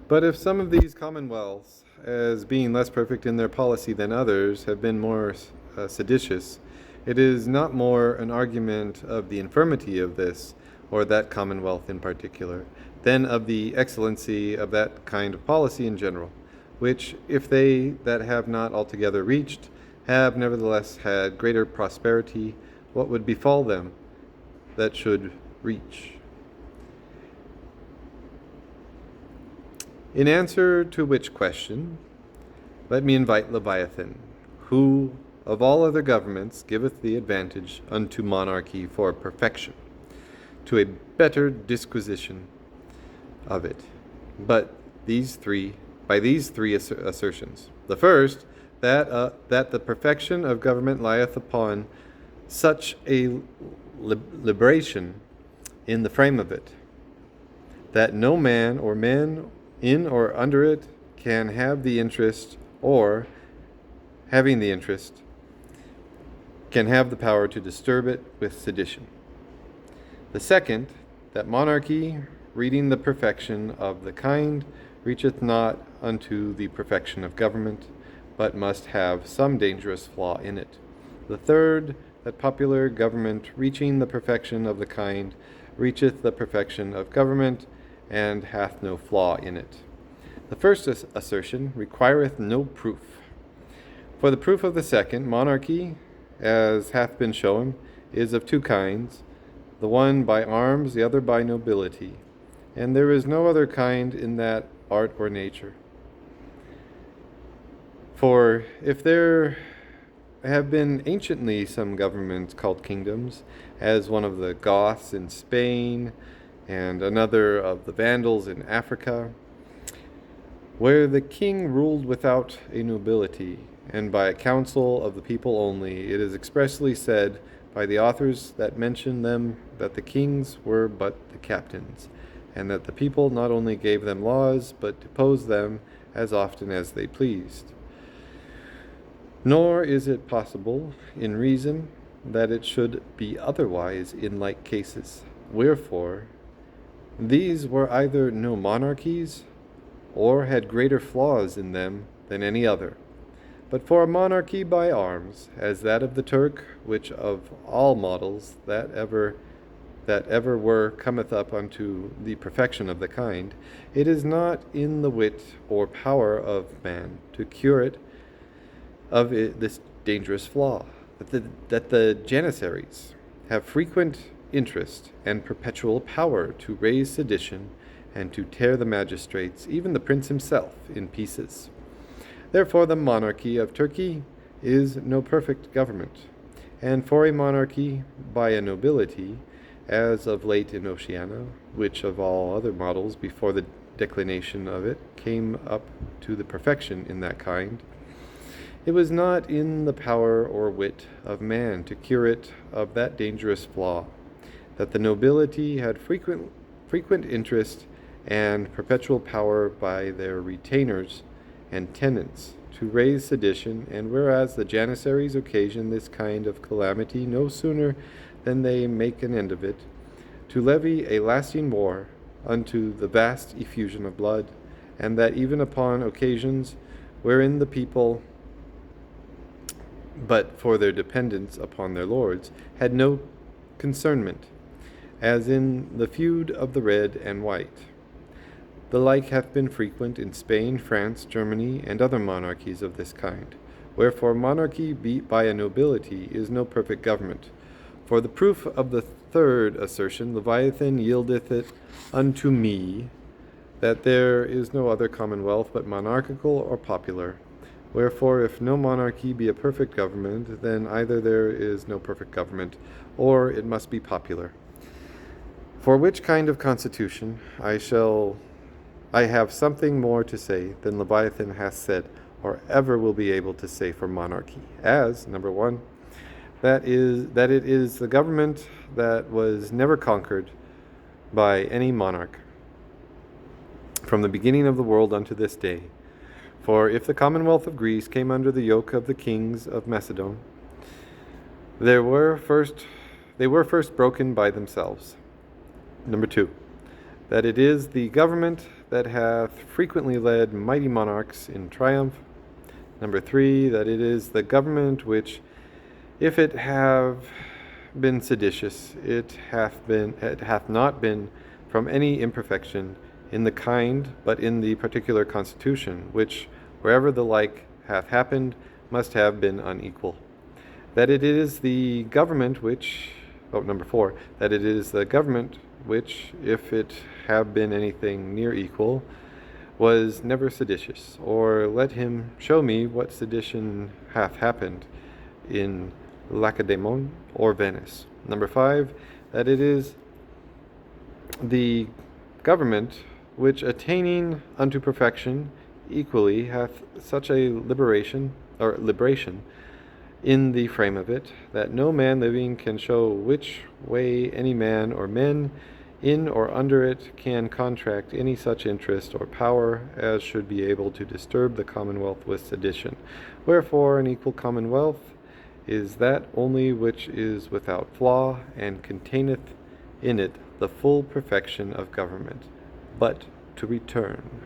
But if some of these commonwealths, as being less perfect in their policy than others, have been more seditious, it is not more an argument of the infirmity of this, or that commonwealth in particular, than of the excellency of that kind of policy in general, which, if they that have not altogether reached, have nevertheless had greater prosperity, what would befall them that should reach? In answer to which question, let me invite Leviathan, who of all other governments giveth the advantage unto monarchy for perfection, to a better disquisition of it. But by these three assertions. The first, that the perfection of government lieth upon such a liberation in the frame of it, that no man or men in or under it can have the interest, or, having the interest, can have the power to disturb it with sedition. The second, that monarchy, reading the perfection of the kind, reacheth not unto the perfection of government, but must have some dangerous flaw in it. The third, that popular government, reaching the perfection of the kind, reacheth the perfection of government, and hath no flaw in it. The first assertion requireth no proof. For the proof of the second, monarchy, as hath been shown, is of two kinds, the one by arms, the other by nobility, and there is no other kind in that art or nature. For if there have been anciently some governments called kingdoms, as one of the Goths in Spain, and another of the Vandals in Africa, where the king ruled without a nobility, and by a council of the people only, it is expressly said by the authors that mention them that the kings were but the captains, and that the people not only gave them laws, but deposed them as often as they pleased. Nor is it possible, in reason, that it should be otherwise in like cases. Wherefore, these were either no monarchies, or had greater flaws in them than any other. But for a monarchy by arms, as that of the Turk, which of all models that ever were cometh up unto the perfection of the kind, it is not in the wit or power of man to cure it of this dangerous flaw, that the Janissaries have frequent interest and perpetual power to raise sedition and to tear the magistrates, even the prince himself, in pieces. Therefore the monarchy of Turkey is no perfect government, and for a monarchy by a nobility, as of late in Oceana, which of all other models before the declination of it came up to the perfection in that kind, it was not in the power or wit of man to cure it of that dangerous flaw, that the nobility had frequent interest and perpetual power by their retainers and tenants to raise sedition, and whereas the Janissaries occasion this kind of calamity no sooner than they make an end of it, to levy a lasting war unto the vast effusion of blood, and that even upon occasions wherein the people, but for their dependence upon their lords, had no concernment, as in the feud of the red and white. The like hath been frequent in Spain, France, Germany, and other monarchies of this kind. Wherefore monarchy by a nobility is no perfect government. For the proof of the third assertion, Leviathan yieldeth it unto me, that there is no other commonwealth but monarchical or popular. Wherefore, if no monarchy be a perfect government, then either there is no perfect government, or it must be popular. For which kind of constitution I have something more to say than Leviathan hath said, or ever will be able to say for monarchy, as, number one, that it is the government that was never conquered by any monarch from the beginning of the world unto this day. For if the commonwealth of Greece came under the yoke of the kings of Macedon, they were first broken by themselves. Number two, that it is the government that hath frequently led mighty monarchs in triumph. Number 3, that it is the government which, if it have been seditious, it hath not been from any imperfection in the kind, but in the particular constitution, which, wherever the like hath happened, must have been unequal. That it is the government which, number 4, that it is the government which, if it have been anything near equal, was never seditious, or let him show me what sedition hath happened in Lacedaemon or Venice. Number 5, that it is the government which, attaining unto perfection equally, hath such a liberation in the frame of it, that no man living can show which way any man or men in or under it can contract any such interest or power as should be able to disturb the commonwealth with sedition. Wherefore an equal commonwealth is that only which is without flaw, and containeth in it the full perfection of government. But to return.